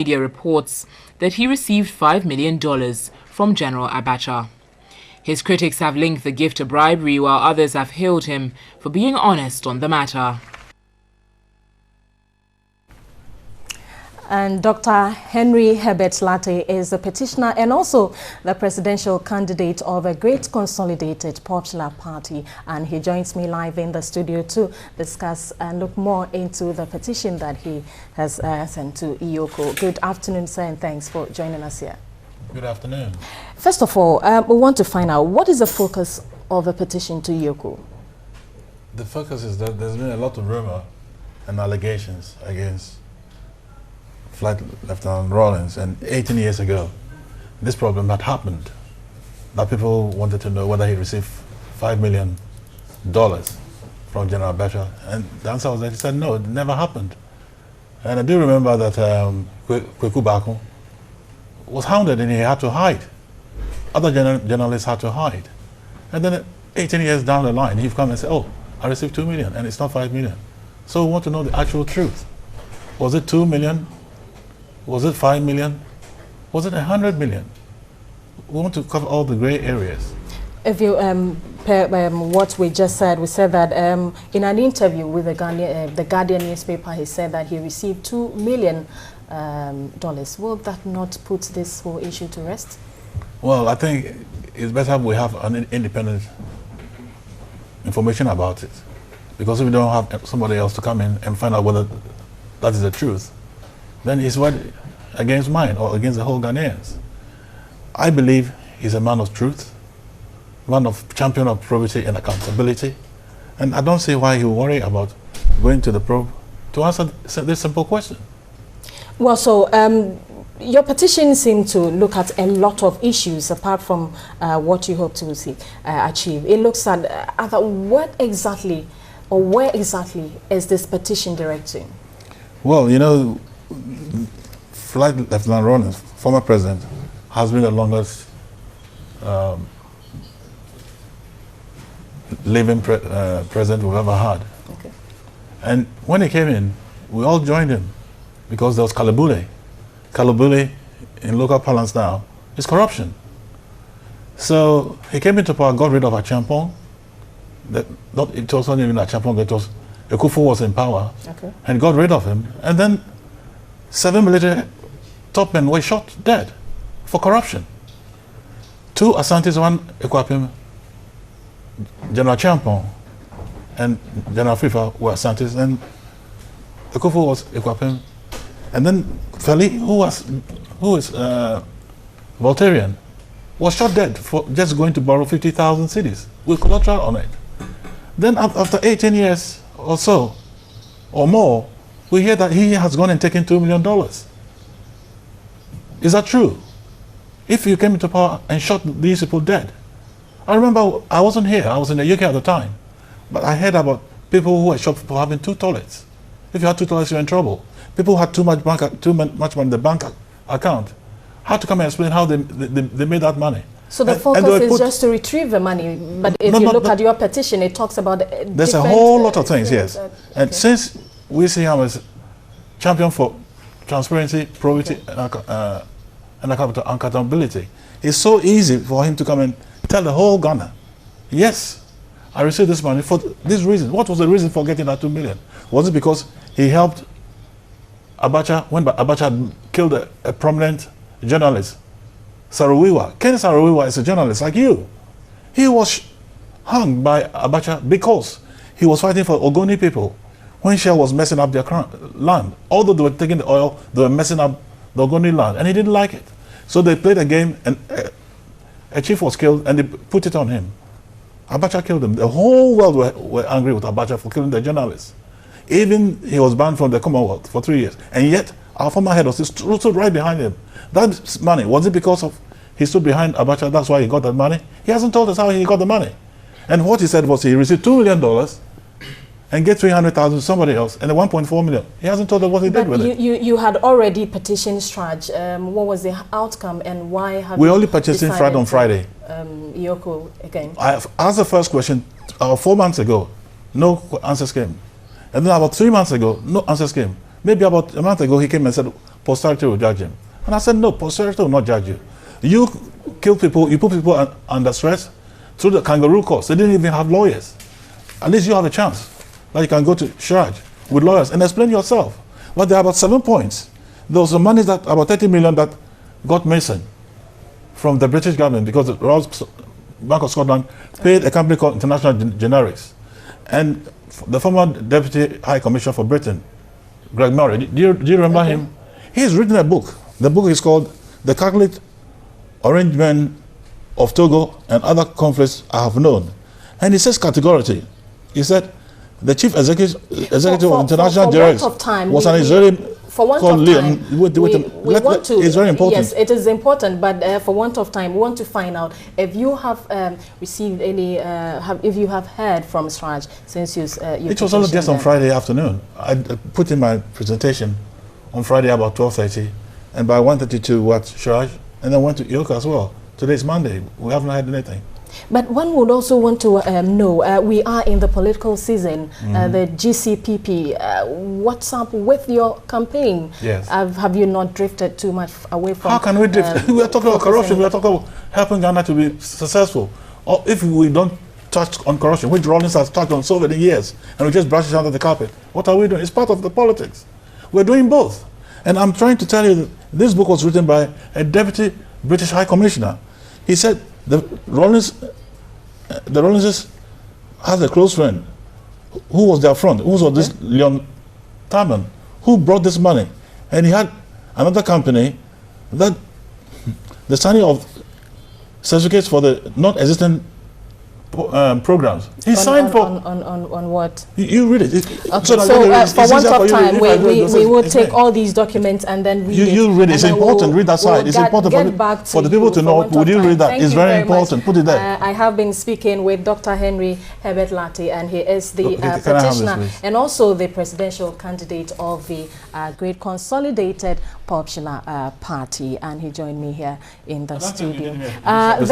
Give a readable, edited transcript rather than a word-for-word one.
Media reports that he received $5 million from General Abacha. His critics have linked the gift to bribery, while others have hailed him for being honest on the matter. And Dr. Henry Herbert Latte is the petitioner and also the presidential candidate of a great consolidated popular party. And he joins me live in the studio to discuss and look more into the petition that he has sent to EOCO. Good afternoon, sir, and thanks for joining us here. Good afternoon. First of all, we want to find out what is the focus of the petition to EOCO? The focus is that there's been a lot of rumor and allegations against Flight Lieutenant Rawlings, and 18 years ago, this problem had happened. That people wanted to know whether he received $5 million from General Abacha, and the answer was that he said no, it never happened. And I do remember that Kweku Baku was hounded and he had to hide. Other journalists had to hide. And then 18 years down the line, he'd come and say, oh, I received $2 million, and it's not $5 million. So we want to know the actual truth. Was it $2 million? Was it $5 million? Was it $100 million? We want to cover all the gray areas. If you, what we just said, we said that in an interview with the Guardian newspaper, he said that he received $2 million. Will that not put this whole issue to rest? Well, I think it's better we have an independent information about it. Because if we don't have somebody else to come in and find out whether that is the truth, then it's what against mine or against the whole Ghanaians. I believe he's a man of truth, man of champion of probity and accountability, and I don't see why he will worry about going to the probe to answer this simple question. Well, so your petition seems to look at a lot of issues apart from what you hope to see achieve. It looks at what exactly or where exactly is this petition directing? Well, you know, Flight Lieutenant Rawlings, former president, has been the longest living president we've ever had. Okay. And when he came in, we all joined him because there was Kalabule. Kalabule, in local parlance now, is corruption. So he came into power, got rid of Achampong. It was not even Achampong, it was Ekufu was in power, okay, and got rid of him. And then 7 military top men were shot dead for corruption. 2 Asantes, 1 Ekwapim, General Champong and General Fifa were Asantes, and Ekufu was Ekwapim. And then Feli, who is Voltarian, was shot dead for just going to borrow 50,000 cedis with collateral on it. Then after 18 years or so, or more, we hear that he has gone and taken $2 million. Is that true? If you came into power and shot these people dead. I remember I wasn't here, I was in the UK at the time, but I heard about people who were shot for having 2 toilets. If you had 2 toilets, you're in trouble. People who had too much money in the bank account. How to come and explain how they made that money? So the focus is just to retrieve the money, but if you look at your petition, it talks about there's a whole lot of things, yes. Okay. And since we see him as champion for transparency, probity, and accountability, it's so easy for him to come and tell the whole Ghana, yes, I received this money for this reason. What was the reason for getting that $2 million? Was it because he helped Abacha when Abacha killed a prominent journalist, Sarawiwa? Ken Sarawiwa is a journalist like you. He was hung by Abacha because he was fighting for Ogoni people when Shell was messing up their land. Although they were taking the oil, they were messing up the Ogoni land, and he didn't like it. So they played a game, and a chief was killed, and they put it on him. Abacha killed him. The whole world were angry with Abacha for killing the journalists. Even he was banned from the Commonwealth for 3 years, and yet our former head was stood right behind him. That money, was it because of he stood behind Abacha, that's why he got that money? He hasn't told us how he got the money. And what he said was he received $2 million and get 300,000 to somebody else, and the 1.4 million. He hasn't told us what he did with it. You had already petitioned Straj. What was the outcome, and why have we only petitioned Friday on Friday? EOCO again. I asked the first question 4 months ago. No answers came. And then about 3 months ago, no answers came. Maybe about a month ago, he came and said, posterity will judge him. And I said, no, posterity will not judge you. You kill people, you put people under stress through the kangaroo courts. They didn't even have lawyers. At least you have a chance that you can go to Sharaj with lawyers and explain yourself. But there are about 7 points. There was some money that, about 30 million that got missing from the British government because the Royal Bank of Scotland paid a company called International Generics. And the former Deputy High Commissioner for Britain, Greg Murray, do you remember him? He's written a book. The book is called The Calculate Arrangement of Togo and Other Conflicts I Have Known. And he says categorically, he said the chief executive of International Generics was an Israeli for want of time, it's very important. Yes, it is important, but for want of time, we want to find out if you have received any, if you have heard from Siraj since you it was only just on Friday afternoon. I put in my presentation on Friday about 12:30, and by 1:32 to Siraj, and then went to EOCO as well. Today's Monday. We haven't had anything. But one would also want to know, we are in the political season, the GCPP. What's up with your campaign? Yes. Have you not drifted too much away from... How can we drift? We are talking about corruption. We are talking about helping Ghana to be successful. Or if we don't touch on corruption, which Rawlings has touched on so many years, and we just brush it under the carpet, what are we doing? It's part of the politics. We're doing both. And I'm trying to tell you that this book was written by a Deputy British High Commissioner. He said the Rawlingses had a close friend who was their front, who was this Leon Tarman, who brought this money. And he had another company that the signing of certificates for the non-existent programs. He signed for... On what? You read it. Okay, so for want of time, we will take all these documents and then read it. You read it. It's important. Read that side. It's important for the people to know. Would you read that? It's very important. Put it there. I have been speaking with Dr. Henry Herbert Latte, and he is the petitioner and also the presidential candidate of the Great Consolidated Popular Party, and he joined me here in the studio.